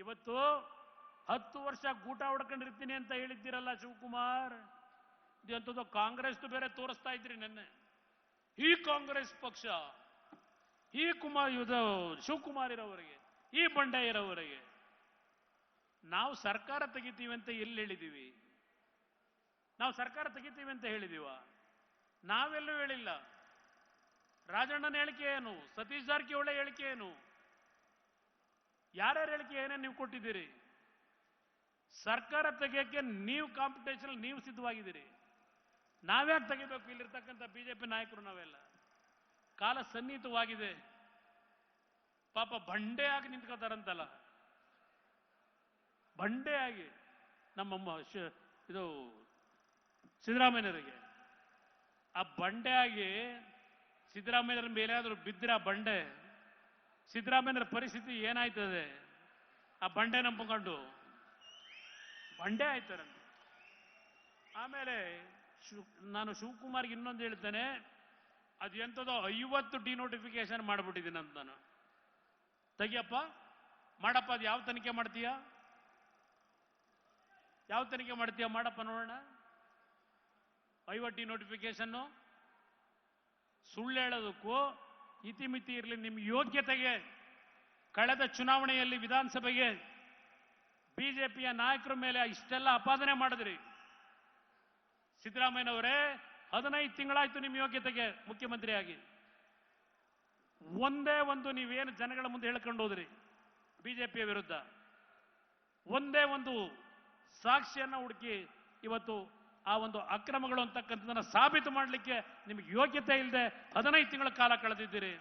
ಇವತ್ತು 10 ವರ್ಷ ಗೂಟ ಹೊಡ್ಕೊಂಡಿರ್ತೀನಿ ಅಂತ ಹೇಳಿದ್ದೀರಲ್ಲ ಶಿವಕುಮಾರ್, ಇದೆಂಥದ್ದು ಕಾಂಗ್ರೆಸ್ ಬೇರೆ ತೋರಿಸ್ತಾ ಇದ್ರಿ ನೆನ್ನೆ. ಈ ಕಾಂಗ್ರೆಸ್ ಪಕ್ಷ, ಈ ಶಿವಕುಮಾರ್ ಇರೋವರೆಗೆ, ಈ ಬಂಡಾಯರವರೆಗೆ ನಾವು ಸರ್ಕಾರ ತೆಗಿತೀವಿ ಅಂತ ಎಲ್ಲಿ ಹೇಳಿದೀವಿ? ನಾವು ಸರ್ಕಾರ ತೆಗಿತೀವಿ ಅಂತ ಹೇಳಿದೀವ? ನಾವೆಲ್ಲೂ ಹೇಳಿಲ್ಲ. ರಾಜಣ್ಣನ ಹೇಳಿಕೆ ಏನು? ಸತೀಶ್ ಜಾರಕಿಹೊಳಿ ಹೇಳಿಕೆ ಏನು? ಯಾರ್ಯಾರ ಹೇಳಿಕೆ ಏನೇನು ನೀವು ಕೊಟ್ಟಿದ್ದೀರಿ? ಸರ್ಕಾರ ತೆಗೆಯಕ್ಕೆ ನೀವು ಕಾಂಪಿಟೇಷನ್ ನೀವು ಸಿದ್ಧವಾಗಿದ್ದೀರಿ. ನಾವ್ಯಾಕೆ ತೆಗಿಬೇಕು? ಇಲ್ಲಿರ್ತಕ್ಕಂಥ ಬಿಜೆಪಿ ನಾಯಕರು ನಾವೆಲ್ಲ. ಕಾಲ ಸನ್ನಿಹಿತವಾಗಿದೆ. ಪಾಪ ಬಂಡೆಯಾಗಿ ನಿಂತ್ಕೋತಾರಂತಲ್ಲ, ಬಂಡೆಯಾಗಿ ನಮ್ಮ ಇದು ಸಿದ್ದರಾಮಯ್ಯನವರಿಗೆ. ಆ ಬಂಡೆಯಾಗಿ ಸಿದ್ದರಾಮಯ್ಯರ ಮೇಲೆ ಆದರೂ ಬಿದ್ದರೆ ಆ ಬಂಡೆ, ಸಿದ್ದರಾಮಯ್ಯರ ಪರಿಸ್ಥಿತಿ ಏನಾಯ್ತದೆ? ಆ ಬಂಡೆ ನಂಬಿಕೊಂಡು ಬಂಡೆ ಆಯ್ತಾರಂತೆ. ಆಮೇಲೆ ನಾನು ಶಿವಕುಮಾರ್ಗೆ ಇನ್ನೊಂದು ಹೇಳ್ತೇನೆ, ಅದು ಎಂಥದೋ 50 ಡಿನೋಟಿಫಿಕೇಶನ್ ಮಾಡಿಬಿಟ್ಟಿದ್ದೀನಿ ಅಂತ ನಾನು. ತೆಗಿಯಪ್ಪ, ಮಾಡಪ್ಪ. ಅದು ಯಾವ ತನಿಖೆ ಮಾಡ್ತೀಯ? ಯಾವ ತನಿಖೆ ಮಾಡ್ತೀಯ? ಮಾಡಪ್ಪ ನೋಡೋಣ. 50 ಡಿನೋಟಿಫಿಕೇಶನ್ನು. ಸುಳ್ಳು ಹೇಳೋದಕ್ಕೂ ಇತಿಮಿತಿ ಇರಲಿ. ನಿಮ್ಮ ಯೋಗ್ಯತೆಗೆ ಕಳೆದ ಚುನಾವಣೆಯಲ್ಲಿ ವಿಧಾನಸಭೆಗೆ ಬಿಜೆಪಿಯ ನಾಯಕರ ಮೇಲೆ ಇಷ್ಟೆಲ್ಲ ಅಪಾದನೆ ಮಾಡಿದ್ರಿ. ಸಿದ್ದರಾಮಯ್ಯನವರೇ, 15 ತಿಂಗಳಾಯ್ತು ನಿಮ್ಮ ಯೋಗ್ಯತೆಗೆ ಮುಖ್ಯಮಂತ್ರಿಯಾಗಿ. ಒಂದೇ ಒಂದು ನೀವೇನು ಜನಗಳ ಮುಂದೆ ಹೇಳ್ಕೊಂಡು ಹೋದ್ರಿ ಬಿಜೆಪಿಯ ವಿರುದ್ಧ, ಒಂದೇ ಒಂದು ಸಾಕ್ಷಿಯನ್ನ ಹುಡುಕಿ ಇವತ್ತು ಆ ಒಂದು ಅಕ್ರಮಗಳು ಅಂತಕ್ಕಂಥದ್ದನ್ನ ಸಾಬೀತು ಮಾಡಲಿಕ್ಕೆ ನಿಮಗೆ ಯೋಗ್ಯತೆ ಇಲ್ಲದೆ 15 ತಿಂಗಳ ಕಾಲ ಕಳೆದಿದ್ದೀರಿ.